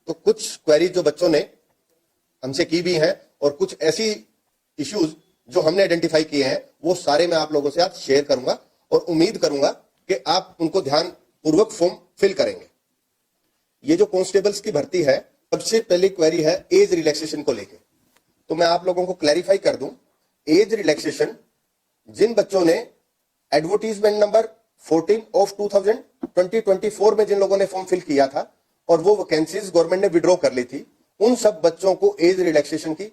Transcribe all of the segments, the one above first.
तो कुछ क्वेरी जो बच्चों ने हमसे की भी हैं और कुछ ऐसी इश्यूज जो हमने आइडेंटिफाई किए हैं वो सारे मैं आप लोगों से आज शेयर करूंगा और उम्मीद करूंगा कि आप उनको ध्यान पूर्वक फॉर्म फिल करेंगे। ये जो कांस्टेबल्स की भर्ती है, सबसे पहली क्वेरी है एज रिलैक्सेशन को लेके। तो मैं आप लोगों को क्लैरिफाई कर दूं, एज रिलैक्सेशन जिन बच्चों ने एडवर्टीजमेंट नंबर 14 ऑफ 2024 में जिन लोगों ने फॉर्म फिल किया था और वो वैकेंसीज गवर्नमेंट ने विड्रॉ कर ली थी, उन सब बच्चों को एज रिलैक्सेशन की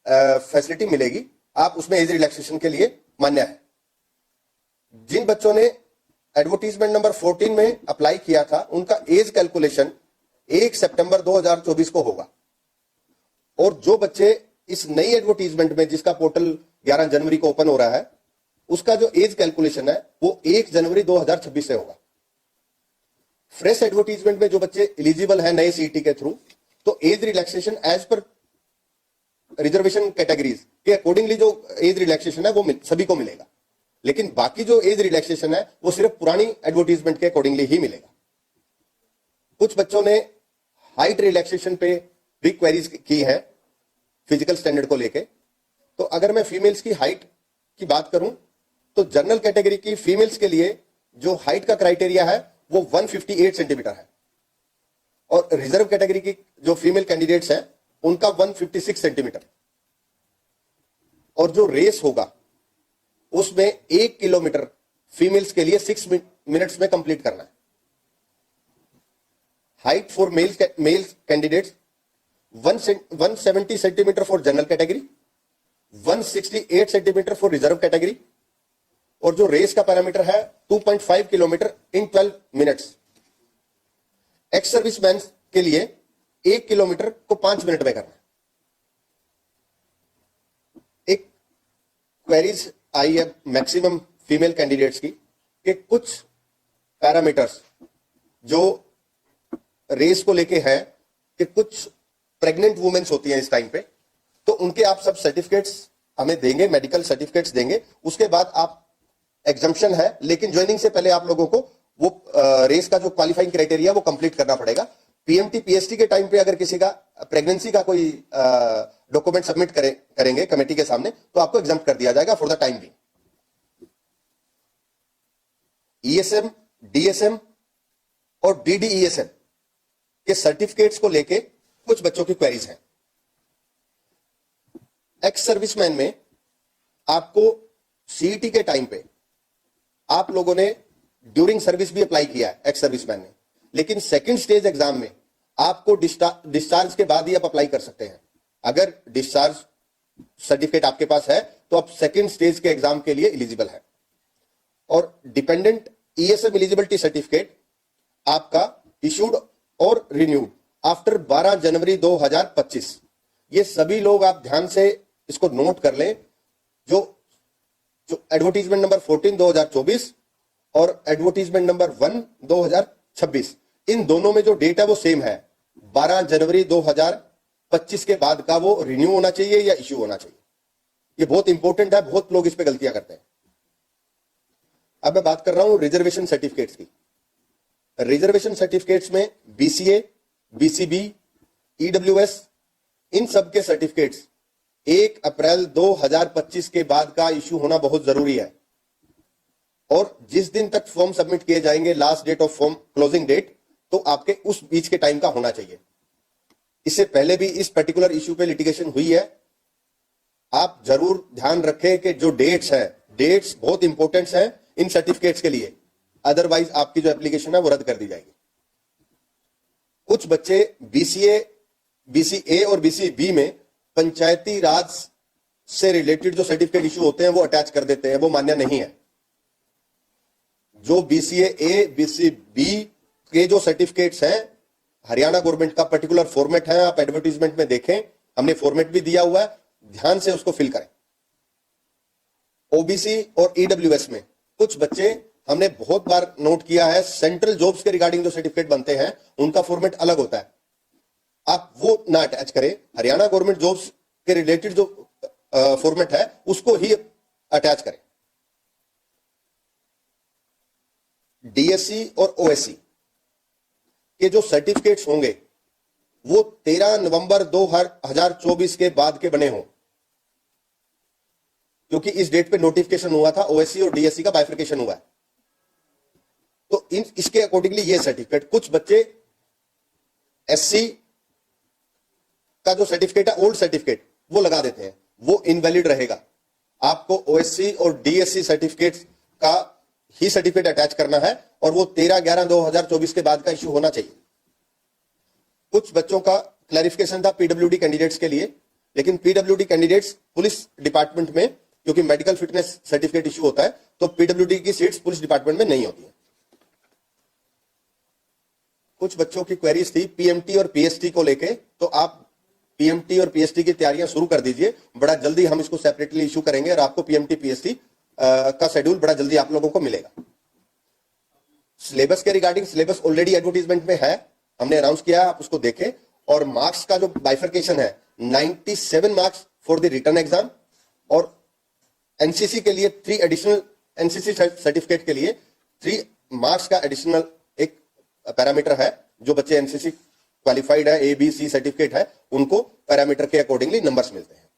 फैसिलिटी मिलेगी। आप उसमें एज रिलैक्सेशन के लिए मान्य है। जिन बच्चों ने एडवर्टीजमेंट नंबर 14 में अप्लाई किया था, उनका एज कैलकुलेशन 1 सितंबर 2024 को होगा। और जो बच्चे इस नई एडवर्टीजमेंट में, जिसका पोर्टल 11 जनवरी को ओपन हो रहा है, उसका जो एज कैलकुलेशन है वो 1 जनवरी 2026 से होगा। फ्रेश एडवर्टीजमेंट में जो बच्चे एलिजिबल हैं नए सीईटी के थ्रू, तो एज रिलैक्सेशन एज पर रिजर्वेशन कैटेगरीज के अकॉर्डिंगली जो एज रिलैक्सेशन है वो सभी को मिलेगा। लेकिन बाकी जो एज रिलैक्सेशन है वो सिर्फ पुरानी एडवर्टीजमेंट के अकॉर्डिंगली ही मिलेगा। कुछ बच्चों ने हाइट रिलैक्सेशन पे भी क्वेरीज की है फिजिकल स्टैंडर्ड को लेके। तो अगर मैं फीमेल्स की हाइट की बात करूं तो जनरल कैटेगरी की फीमेल्स के लिए जो हाइट का क्राइटेरिया है वो 158 सेंटीमीटर है और रिजर्व कैटेगरी की जो फीमेल कैंडिडेट्स हैं उनका 156 सेंटीमीटर। और जो रेस होगा उसमें 1 किलोमीटर फीमेल्स के लिए 6 मिनट्स में कंप्लीट करना है। Height for mails candidates 170 centimetre for general category, 168 centimetre for reserve category. और जो रेस का पैरामीटर है 2.5 किलोमीटर इन 12 मिनट्स। एक्स सर्विसमैन के लिए 1 किलोमीटर को 5 मिनट में करना है। एक क्वेरीज आई है मैक्सिमम फीमेल कैंडिडेट्स की कि कुछ पैरामीटर्स जो रेस को लेके है कि कुछ प्रेग्नेंट वुमेन्स होती हैं इस टाइम पे, तो उनके आप सब सर्टिफिकेट्स हमें देंगे, मेडिकल सर्टिफिकेट्स देंगे। उसके बाद आप एग्जम्पशन है, लेकिन ज्वाइनिंग से पहले आप लोगों को वो रेस का जो क्वालिफाइंग क्राइटेरिया वो कंप्लीट करना पड़ेगा। पीएमटी पीएसटी के टाइम पे अगर किसी का प्रेगनेंसी का कोई डॉक्यूमेंट सबमिट करेंगे कमेटी के सामने, तो आपको एग्जाम्प्ट कर दिया जाएगा फॉर द टाइम भी। ईएसएम, डीएसएम और डीडीईएसएम के सर्टिफिकेट्स को लेके कुछ बच्चों की क्वेरीज हैं। एक्स सर्विसमैन में आपको सीईटी के टाइम पे आप लोगों ने ड्यूरिंग सर्विस भी अप्लाई किया है एक्स सर्विसमैन ने, लेकिन सेकंड स्टेज एग्जाम में आपको डिस्चार्ज के बाद ही आप अप्लाई कर सकते हैं। अगर डिस्चार्ज सर्टिफिकेट आपके पास है तो आप सेकंड स्टेज के एग्जाम के लिए एलिजिबल है। और डिपेंडेंट ईएसएम एलिजिबिलिटी सर्टिफिकेट आपका इशूड और रिन्यूड आफ्टर 12 जनवरी 2025। ये सभी लोग आप ध्यान से इसको नोट कर लें। जो एडवर्टीजमेंट नंबर 14 2024 और एडवर्टीजमेंट नंबर 1 2026, इन दोनों में जो डेट है वो सेम है। 12 जनवरी 2025 के बाद का वो रिन्यू होना चाहिए या इश्यू होना चाहिए। ये बहुत इंपॉर्टेंट है, बहुत लोग इस पे गलतियां करते हैं। अब मैं बात कर रहा हूं रिजर्वेशन सर्टिफिकेट्स की। रिजर्वेशन सर्टिफिकेट्स में बीसीए, बीसीबी, ईडब्ल्यूएस, इन सब के सर्टिफिकेट्स 1 अप्रैल 2025 के बाद का इश्यू होना बहुत जरूरी है। और जिस दिन तक फॉर्म सबमिट किए जाएंगे, last date of form closing date, तो आपके उस बीच के टाइम का होना चाहिए। इससे पहले भी इस पर्टिकुलर इश्यू पे लिटिगेशन हुई है। आप जरूर ध्यान रखें कि जो डेट्स हैं, डेट्स बहुत इंपॉर्टेंट हैं इन सर्टिफिकेट्स के लिए, अदरवाइज आपकी जो एप्लीकेशन है वो रद्द कर दी जाएगी। कुछ बच्चे बीसीए, बीसीए और बीसीबी में पंचायती राज से रिलेटेड जो सर्टिफिकेट इशू होते हैं वो अटैच कर देते हैं, वो मान्य नहीं है। जो बीसीए, बीसीबी के जो सर्टिफिकेट्स हैं, हरियाणा गवर्नमेंट का पर्टिकुलर फॉर्मेट है, आप एडवर्टीजमेंट में देखें, हमने फॉर्मेट भी दिया हुआ है, ध्यान से उसको फिल करें। ओबीसी और ईडब्ल्यूएस में कुछ बच्चे हमने बहुत बार नोट किया है, सेंट्रल जॉब्स के रिगार्डिंग जो सर्टिफिकेट बनते हैं उनका फॉर्मेट अलग होता है, आप वो ना अटैच करें। हरियाणा गवर्नमेंट जॉब्स के रिलेटेड जो फॉर्मेट है उसको ही अटैच करें। डीएससी और ओएससी के जो सर्टिफिकेट्स होंगे वो 13 नवंबर 2024 के बाद के बने हों, क्योंकि इस डेट पे नोटिफिकेशन हुआ था, ओएससी और डीएससी का बाइफर्केशन हुआ है। तो इसके अकॉर्डिंगली ये सर्टिफिकेट, कुछ बच्चे एससी का जो सर्टिफिकेट है, ओल्ड सर्टिफिकेट, वो लगा देते हैं, वो इनवैलिड रहेगा। आपको ओएससी और डीएससी सर्टिफिकेट का ही सर्टिफिकेट अटैच करना है और वो 13/11/2024 के बाद का इश्यू होना चाहिए। कुछ बच्चों का क्लैरिफिकेशन था पीडब्ल्यूडी कैंडिडेट्स के लिए, लेकिन पीडब्ल्यूडी कैंडिडेट्स पुलिस डिपार्टमेंट में, क्योंकि मेडिकल फिटनेस सर्टिफिकेट इश्यू होता है, तो पीडब्ल्यूडी की सीट्स पुलिस डिपार्टमेंट में नहीं होती है। कुछ बच्चों की क्वेरीज थी पीएमटी और पीएसटी को लेके, तो आप पीएमटी और पीएसटी की तैयारियां शुरू कर दीजिए, बड़ा जल्दी हम इसको सेपरेटली इशू करेंगे और आपको पीएमटी पीएसटी का शेड्यूल बड़ा जल्दी आप लोगों को मिलेगा। सिलेबस के रिगार्डिंग, सिलेबस ऑलरेडी एडवर्टीजमेंट में है, हमने अनाउंस किया है, आप उसको देखें। और मार्क्स का जो बाइफर्केशन है, 97 marks for the written exam, और एनसीसी के लिए 3 एडिशनल, एनसीसी सर्टिफिकेट के लिए 3 मार्क्स का एडिशनल एक पैरामीटर है। जो बच्चे एनसीसी क्वालिफाइड है, ए बी सी सर्टिफिकेट है, उनको पैरामीटर के अकॉर्डिंगली नंबर्स मिलते हैं।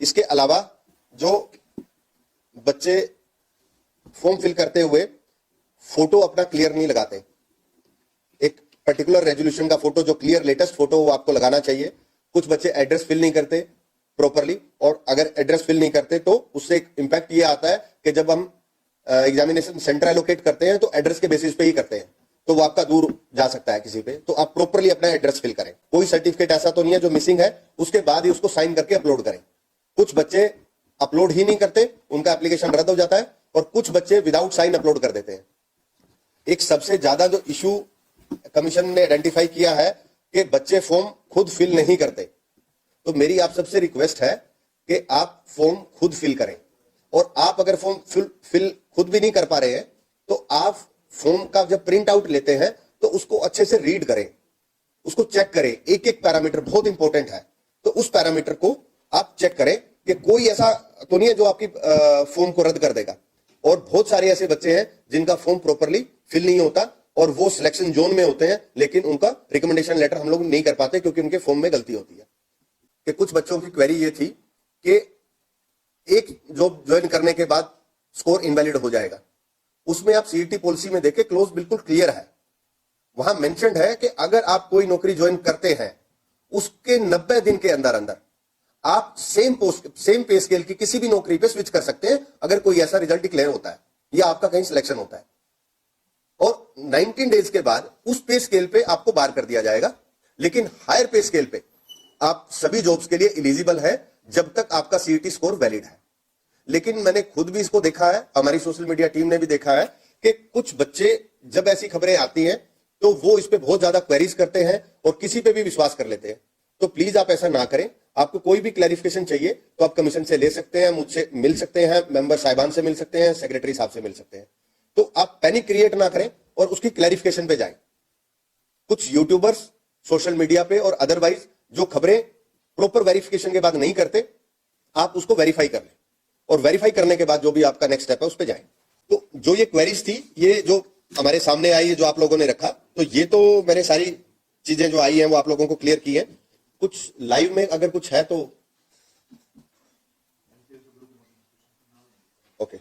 इसके अलावा जो बच्चे फॉर्म फिल करते हुए फोटो अपना क्लियर नहीं लगाते, एक पर्टिकुलर रेजोल्यूशन का फोटो जो क्लियर लेटेस्ट फोटो वो आपको लगाना चाहिए। कुछ बच्चे एड्रेस फिल नहीं करते प्रॉपरली, और अगर एड्रेस फिल नहीं करते तो उससे एक इंपैक्ट ये आता है कि जब हम एग्जामिनेशन सेंटर एलोकेट करते हैं तो एड्रेस के बेसिस पे ही करते हैं, तो वो आपका दूर जा सकता है किसी पे। तो आप प्रॉपरली अपना एड्रेस फिल करें। कोई सर्टिफिकेट ऐसा तो नहीं है जो मिसिंग है, उसके बाद ही उसको साइन करके अपलोड करें। कुछ बच्चे अपलोड ही नहीं करते, उनका एप्लीकेशन रद्द हो जाता है, और कुछ बच्चे विदाउट साइन अपलोड कर देते हैं। एक सबसे ज्यादा जो इशू कमीशन ने आइडेंटिफाई किया है कि बच्चे फॉर्म खुद फिल नहीं करते। तो मेरी आप सबसे रिक्वेस्ट है कि आप फॉर्म खुद फिल करें, और आप अगर फॉर्म फिल खुद भी नहीं कर पा रहे हैं तो आप फॉर्म का जब प्रिंट आउट लेते हैं तो उसको अच्छे से रीड करें, उसको चेक करें। एक एक पैरामीटर बहुत इंपॉर्टेंट है, तो उस पैरामीटर को आप चेक करें कि कोई ऐसा तो नहीं है जो आपकी फॉर्म को रद्द कर देगा। और बहुत सारे ऐसे बच्चे हैं जिनका फॉर्म प्रॉपरली फिल नहीं होता और वो सिलेक्शन जोन में होते हैं, लेकिन उनका रिकमेंडेशन लेटर हम लोग नहीं कर पाते क्योंकि उनके फॉर्म में गलती होती है। कि कुछ बच्चों की क्वेरी ये थी कि एक जॉब ज्वाइन करने के बाद स्कोर इनवैलिड हो जाएगा। उसमें आप सीईटी पॉलिसी में देखें, क्लोज बिल्कुल क्लियर है, वहां मेंशन्ड है कि अगर आप कोई नौकरी ज्वाइन करते हैं उसके 90 दिन के अंदर अंदर आप सेम पे स्केल की किसी भी नौकरी पे स्विच कर सकते हैं, अगर कोई ऐसा रिजल्ट डिक्लेयर होता है या आपका कहीं सिलेक्शन होता है। और 19 डेज के बाद उस पे स्केल पे आपको बार कर दिया जाएगा, लेकिन हायर पे स्केल पे आप सभी जॉब्स के लिए एलिजिबल है जब तक आपका सीईटी स्कोर वैलिड है। लेकिन मैंने खुद भी इसको देखा है, हमारी सोशल मीडिया टीम ने भी देखा है कि कुछ बच्चे जब ऐसी खबरें आती हैं तो वो इस पे बहुत ज्यादा क्वेरीज करते हैं और किसी पे भी विश्वास कर लेते हैं। तो प्लीज आप ऐसा ना करें। आपको कोई भी क्लैरिफिकेशन चाहिए तो आप कमीशन से ले सकते हैं, मुझसे मिल सकते हैं, मेंबर साहिबान से मिल सकते हैं, सेक्रेटरी साहब से मिल सकते हैं। तो आप पैनिक क्रिएट ना करें और उसकी क्लैरिफिकेशन पे जाएं। कुछ यूट्यूबर्स सोशल मीडिया पे और अदरवाइज जो खबरें प्रॉपर वेरिफिकेशन के बाद नहीं करते, आप उसको वेरीफाई कर लें, और वेरीफाई करने के बाद जो भी आपका नेक्स्ट स्टेप है उस पर जाएं। तो जो ये क्वेरीज थी, ये जो हमारे सामने आई है, जो आप लोगों ने रखा, तो ये तो मैंने सारी चीजें जो आई हैं वो आप लोगों को क्लियर की है। कुछ लाइव में अगर कुछ है तो ओके।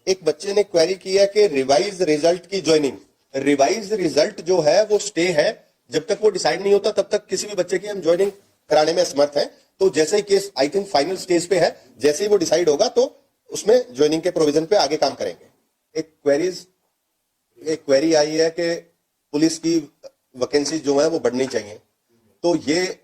एक बच्चे ने क्वेरी किया कि रिवाइज रिजल्ट की ज्वाइनिंग, रिवाइज रिजल्ट जो है वो स्टे है, जब तक वो डिसाइड नहीं होता तब तक किसी भी बच्चे की हम ज्वाइनिंग कराने में असमर्थ हैं। तो जैसे ही case I think final stage पे है, जैसे ही वो डिसाइड होगा तो उसमें ज्वाइनिंग के प्रोविजन पे आगे काम करेंगे। एक क्वेरी आई है कि पुलिस की वैकेंसी जो है वो बढ़नी चाहिए, तो ये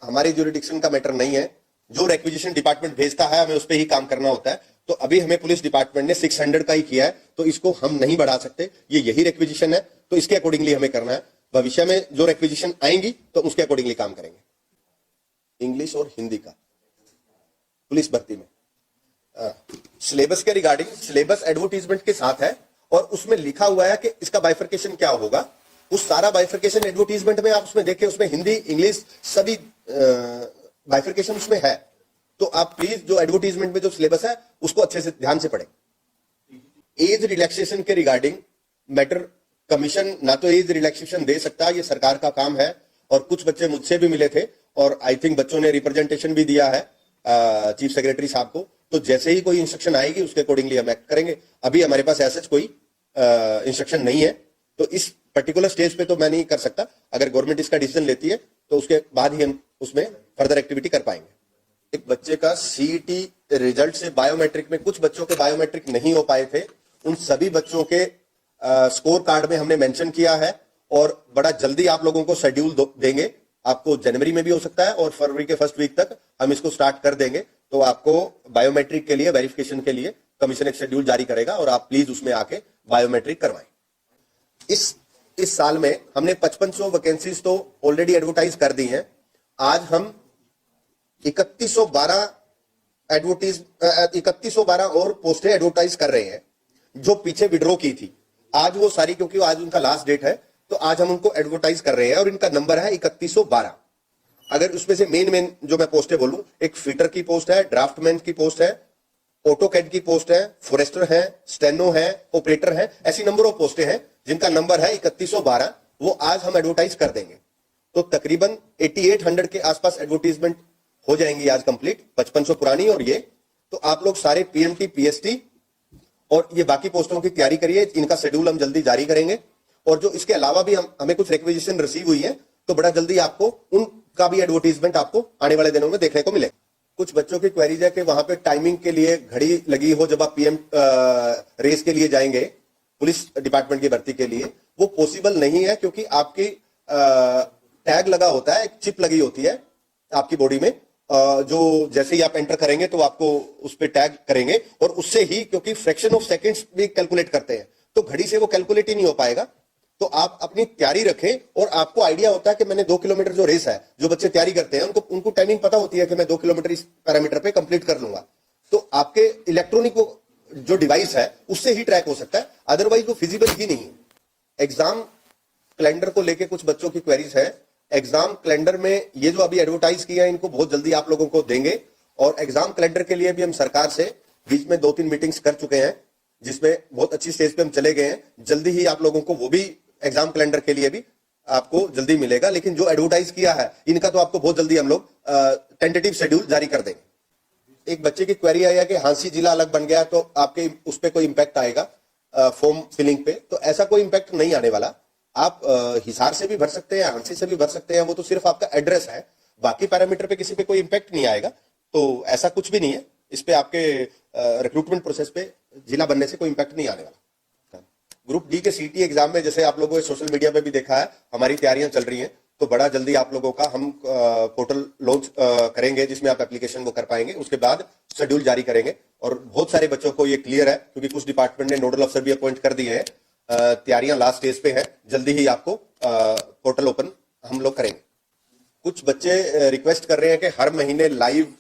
हमारी ज्यूरिडिक्शन का मैटर नहीं है। जो रिक्विजिशन डिपार्टमेंट भेजता है हमें उस पर ही काम करना होता है। तो अभी हमें पुलिस डिपार्टमेंट ने 600 का ही किया है, तो इसको हम नहीं बढ़ा सकते, ये यही रिक्विजिशन है, तो इसके अकॉर्डिंगली हमें करना है। भविष्य में जो रिक्विजिशन आएंगी तो उसके अकॉर्डिंगली काम करेंगे। इंग्लिश और हिंदी का पुलिस भर्ती में सिलेबस के रिगार्डिंग, सिलेबस एडवर्टीजमेंट के साथ है और उसमें लिखा हुआ है कि इसका बाइफर्केशन क्या होगा। उस सारा बाइफर्केशन एडवर्टीजमेंट में आप उसमें देखिए, उसमें हिंदी इंग्लिश सभी बाइफर्केशन उसमें है। तो आप प्लीज जो एडवर्टीजमेंट में जो सिलेबस है उसको अच्छे से ध्यान से पढ़ें। एज रिलैक्सेशन के रिगार्डिंग मैटर कमीशन ना तो एज रिलैक्सेशन दे सकता, ये सरकार का काम है। और कुछ बच्चे मुझसे भी मिले थे और आई थिंक बच्चों ने रिप्रेजेंटेशन भी दिया है चीफ सेक्रेटरी साहब को। तो जैसे ही कोई इंस्ट्रक्शन आएगी उसके अकॉर्डिंगली हम एक्ट करेंगे। अभी हमारे पास ऐसा कोई इंस्ट्रक्शन नहीं है, तो इस पर्टिकुलर स्टेज पे तो मैं नहीं कर सकता। अगर गवर्नमेंट इसका डिसीजन लेती है तो उसके बाद ही हम उसमें फर्दर एक्टिविटी कर पाएंगे। एक बच्चे का सीईटी रिजल्ट से बायोमेट्रिक में कुछ बच्चों के बायोमेट्रिक नहीं हो पाए थे, उन सभी बच्चों के स्कोर कार्ड में हमने मेंशन किया है और बड़ा जल्दी आप लोगों को शेड्यूल देंगे। आपको जनवरी में भी हो सकता है और फरवरी के फर्स्ट वीक तक हम इसको स्टार्ट कर देंगे। तो आपको बायोमेट्रिक के लिए वेरिफिकेशन के लिए कमीशन एक शेड्यूल जारी करेगा और आप प्लीज उसमें आके बायोमेट्रिक करवाएं। इस साल में हमने 5500 वैकेंसीज तो ऑलरेडी एडवर्टाइज कर दी हैं। आज हम 3112 और पोस्टें एडवर्टाइज कर रहे हैं जो पीछे विड्रॉ की थी। आज वो सारी, क्योंकि आज उनका लास्ट डेट है, तो आज हम उनको एडवर्टाइज कर रहे हैं और इनका नंबर है 3112। अगर उसमें से मेन जो मैं पोस्टें बोलूं, एक फीटर की पोस्ट है, ड्राफ्टमैन की पोस्ट है, ऑटोकैड की पोस्ट है, फॉरेस्टर है, स्टेनो है, ऑपरेटर है, ऐसी नंबर ऑफ पोस्टें हैं जिनका नंबर है 3112। वो आज हम एडवर्टाइज कर देंगे। तो तकरीबन 8800 के आसपास एडवर्टीजमेंट हो जाएंगी आज कंप्लीट, 5500 पुरानी और ये। तो आप लोग सारे पीएमटी, पीएसटी और ये बाकी पोस्टों की तैयारी करिए। इनका शेड्यूल हम जल्दी जारी करेंगे और जो इसके अलावा भी हमें कुछ रिक्वेजिशन रिसीव हुई है, तो बड़ा जल्दी आपको उनका भी एडवर्टीजमेंट आपको आने वाले दिनों में देखने को मिलेगा। कुछ बच्चों की क्वेरीज है कि वहां पे टाइमिंग के लिए घड़ी लगी हो जब आप पीएम रेस के लिए जाएंगे, पुलिस डिपार्टमेंट की भर्ती के लिए। वो पॉसिबल नहीं है क्योंकि आपकी टैग लगा होता है, एक चिप लगी होती है आपकी बॉडी में, जो जैसे ही आप एंटर करेंगे तो आपको उस पर टैग करेंगे और उससे ही, क्योंकि फ्रैक्शन ऑफ सेकंड्स भी कैलकुलेट करते हैं, तो घड़ी से वो कैलकुलेट ही नहीं हो पाएगा। तो आप अपनी तैयारी रखें और आपको आइडिया होता है कि मैंने 2 किलोमीटर जो रेस है, जो बच्चे तैयारी करते हैं उनको टाइमिंग पता होती है कि मैं 2 किलोमीटर इस पैरामीटर पे कंप्लीट कर लूंगा। तो आपके इलेक्ट्रॉनिक जो डिवाइस है उससे ही ट्रैक हो सकता है, अदरवाइज वो फिजिबल ही नहीं है। एग्जाम कैलेंडर को लेके कुछ बच्चों की क्वेरीज है। एग्जाम कैलेंडर में ये जो अभी एडवर्टाइज किया है, इनको बहुत जल्दी आप लोगों को देंगे। और एग्जाम कैलेंडर के लिए भी हम सरकार से बीच में 2-3 मीटिंग्स कर चुके हैं, जिसमें बहुत अच्छी स्टेज पे हम चले गए हैं। जल्दी ही आप लोगों को वो भी एग्जाम कैलेंडर के लिए भी आपको जल्दी मिलेगा। लेकिन जो एडवर्टाइज किया है इनका तो आपको बहुत जल्दी हम लोग टेंटेटिव शेड्यूल जारी कर देंगे। एक बच्चे की क्वेरी आई है कि हांसी जिला अलग बन गया तो आपके उस पर कोई इंपैक्ट आएगा फॉर्म फिलिंग पे। तो ऐसा कोई इंपैक्ट नहीं आने वाला। आप हिसार से भी भर सकते हैं, हांसी से भी भर सकते हैं, वो तो सिर्फ आपका एड्रेस है, बाकी पैरामीटर पे किसी पे कोई इंपैक्ट नहीं आएगा। तो ऐसा कुछ भी नहीं है, इस पे आपके रिक्रूटमेंट प्रोसेस पे जिला बनने से कोई इंपैक्ट नहीं आने वाला। ग्रुप डी के सीटी एग्जाम में जैसे आप लोगों ने सोशल मीडिया पे भी देखा है, हमारी तैयारियां चल रही हैं। तो बड़ा जल्दी आप लोगों का हम पोर्टल लॉन्च करेंगे जिसमें आप एप्लीकेशन को कर पाएंगे। उसके बाद शेड्यूल जारी करेंगे और बहुत सारे बच्चों को ये क्लियर है क्योंकि कुछ डिपार्टमेंट ने नोडल अफसर भी अपॉइंट कर दिए हैं। तैयारियां लास्ट स्टेज पे है, जल्दी ही आपको पोर्टल ओपन हम लोग करेंगे। कुछ बच्चे रिक्वेस्ट कर रहे हैं कि हर महीने लाइव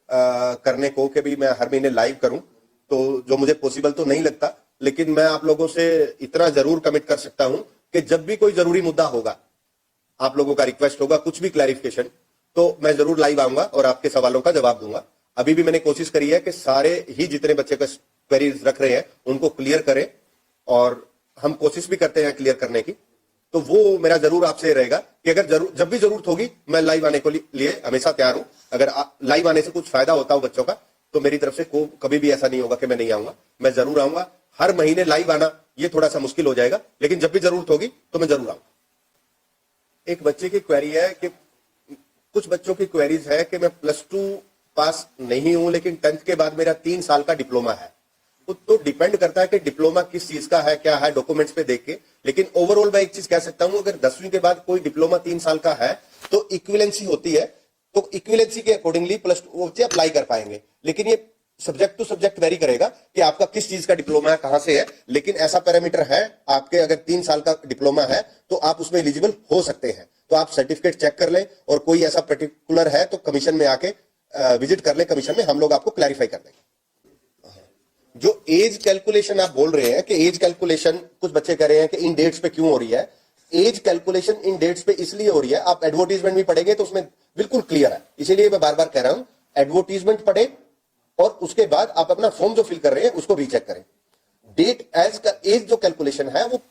करने को, कि भी मैं हर महीने लाइव करूं, तो जो मुझे पॉसिबल तो नहीं लगता, लेकिन मैं आप लोगों से इतना जरूर कमिट कर सकता हूं कि जब भी कोई जरूरी मुद्दा होगा, आप लोगों का रिक्वेस्ट होगा, कुछ भी क्लैरिफिकेशन, तो मैं जरूर लाइव आऊंगा और आपके सवालों का जवाब दूंगा। अभी भी मैंने कोशिश करी है कि सारे ही जितने बच्चे का क्वेरीज रख रहे हैं उनको क्लियर करें और हम कोशिश भी करते हैं क्लियर करने की। तो वो मेरा जरूर आपसे रहेगा कि अगर जब भी जरूरत होगी मैं लाइव आने को लिए हमेशा तैयार हूं। अगर लाइव आने से कुछ फायदा होता हो बच्चों का तो मेरी तरफ से कभी भी ऐसा नहीं होगा कि मैं नहीं आऊंगा, मैं जरूर आऊंगा। हर महीने लाइव आना ये थोड़ा सा मुश्किल हो जाएगा, लेकिन जब भी जरूरत होगी तो मैं जरूर आऊंगा। एक बच्चे की क्वेरी है कि कुछ बच्चों की क्वेरीज है कि मैं +2 पास नहीं हूं लेकिन 10th के बाद मेरा 3 साल का डिप्लोमा है। तो डिपेंड करता है कि डिप्लोमा किस चीज का है, क्या है, डॉक्यूमेंट्स पे देख के। लेकिन ओवरऑल मैं एक चीज कह सकता हूं, अगर 10वीं के बाद कोई डिप्लोमा 3 साल का है तो इक्विवेलेंसी होती है, तो इक्विवेलेंसी के अकॉर्डिंगली +2 बच्चे अप्लाई कर पाएंगे। लेकिन ये सब्जेक्ट टू सब्जेक्ट वेरी करेगा कि आपका किस चीज का डिप्लोमा है, कहां से है। लेकिन ऐसा पैरामीटर है, आपके अगर 3 साल का डिप्लोमा है तो आप उसमें एलिजिबल हो सकते हैं। तो आप सर्टिफिकेट चेक कर लें और कोई ऐसा पर्टिकुलर है तो कमीशन में आके विजिट कर ले, कमीशन में हम लोग आपको क्लैरिफाई कर देंगे। जो एज कैलकुलेशन आप बोल रहे हैं कि एज कैलकुलेशन कुछ बच्चे कह रहे हैं कि इन डेट्स पे क्यों हो रही है, एज कैलकुलेशन इन डेट्स पे इसलिए हो रही है, आप एडवर्टीजमेंट भी पढ़ेंगे तो उसमें बिल्कुल क्लियर है। इसीलिए मैं बार बार कह रहा हूं एडवर्टीजमेंट पढ़े और उसके बाद आप अपना फॉर्म जो फिल कर रहे हैं उसको रीचेक करें। डेट एज जो कैलकुलेशन है वो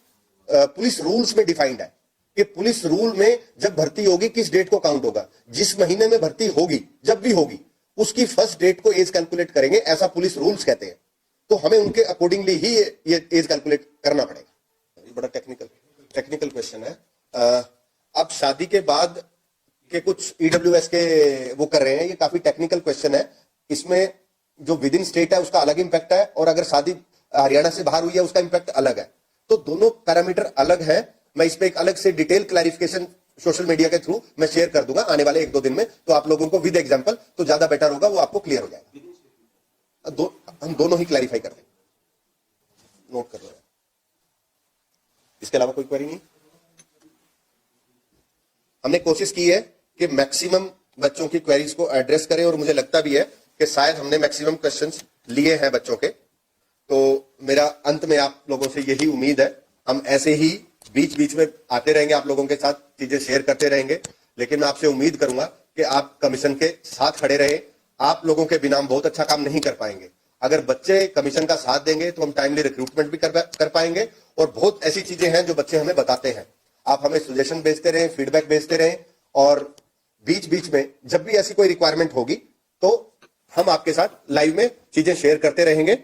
पुलिस रूल्स में डिफाइंड है कि पुलिस रूल में जब भर्ती होगी किस डेट को काउंट होगा, जिस महीने में भर्ती होगी जब भी होगी उसकी फर्स्ट डेट को एज कैलकुलेट करेंगे, ऐसा पुलिस रूल्स कहते हैं। तो हमें उनके अकॉर्डिंगली ही ये एज कैलकुलेट करना पड़ेगा। ये बड़ा टेक्निकल क्वेश्चन है। अब शादी के बाद के कुछ ईडब्ल्यूएस के वो कर रहे हैं, ये काफी टेक्निकल क्वेश्चन है। इसमें जो विद इन स्टेट है उसका अलग इंपैक्ट है और अगर शादी हरियाणा से बाहर हुई है उसका इंपैक्ट अलग है। तो दोनों पैरामीटर अलग है। मैं इस पे एक अलग से डिटेल क्लैरिफिकेशन सोशल मीडिया के थ्रू मैं शेयर कर दूंगा आने वाले 1-2 दिन में, तो आप लोगों को विद एग्जांपल तो ज्यादा बेटर होगा, वो आपको क्लियर हो जाएगा। हम दोनों ही क्लैरिफाई कर देंगे, नोट कर लो। इसके अलावा कोई क्वेरी नहीं। हमने कोशिश की है कि मैक्सिमम बच्चों की क्वेरीज को एड्रेस करें और मुझे लगता भी है कि शायद हमने मैक्सिमम क्वेश्चंस लिए हैं बच्चों के। तो मेरा अंत में आप लोगों से यही उम्मीद है, हम ऐसे ही बीच बीच में आते रहेंगे, आप लोगों के साथ चीजें शेयर करते रहेंगे, लेकिन मैं आपसे उम्मीद करूंगा कि आप कमीशन के साथ खड़े रहे। आप लोगों के बिना हम बहुत अच्छा काम नहीं कर पाएंगे। अगर बच्चे कमीशन का साथ देंगे तो हम टाइमली रिक्रूटमेंट भी कर पाएंगे और बहुत ऐसी चीजें हैं जो बच्चे हमें बताते हैं। आप हमें सजेशन भेजते रहें, फीडबैक भेजते रहें और बीच बीच में जब भी ऐसी कोई रिक्वायरमेंट होगी तो हम आपके साथ लाइव में चीजें शेयर करते रहेंगे।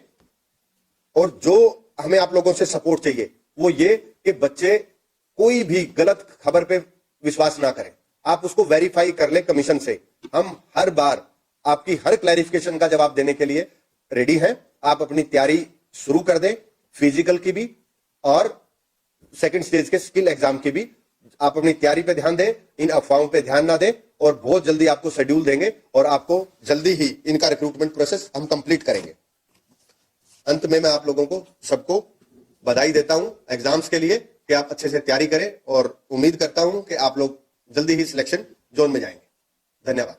और जो हमें आप लोगों से सपोर्ट चाहिए वो ये कि बच्चे कोई भी गलत खबर पे विश्वास ना करें, आप उसको वेरीफाई कर ले कमीशन से। हम हर बार आपकी हर क्लैरिफिकेशन का जवाब देने के लिए रेडी हैं। आप अपनी तैयारी शुरू कर दें, फिजिकल की भी और सेकंड स्टेज के स्किल एग्जाम की भी। आप अपनी तैयारी पे ध्यान दें, इन अफवाहों पे ध्यान ना दें और बहुत जल्दी आपको शेड्यूल देंगे और आपको जल्दी ही इनका रिक्रूटमेंट प्रोसेस हम कंप्लीट करेंगे। अंत में मैं आप लोगों को सबको बधाई देता हूं एग्जाम्स के लिए कि आप अच्छे से तैयारी करें और उम्मीद करता हूं कि आप लोग जल्दी ही सिलेक्शन जोन में जाएंगे। धन्यवाद।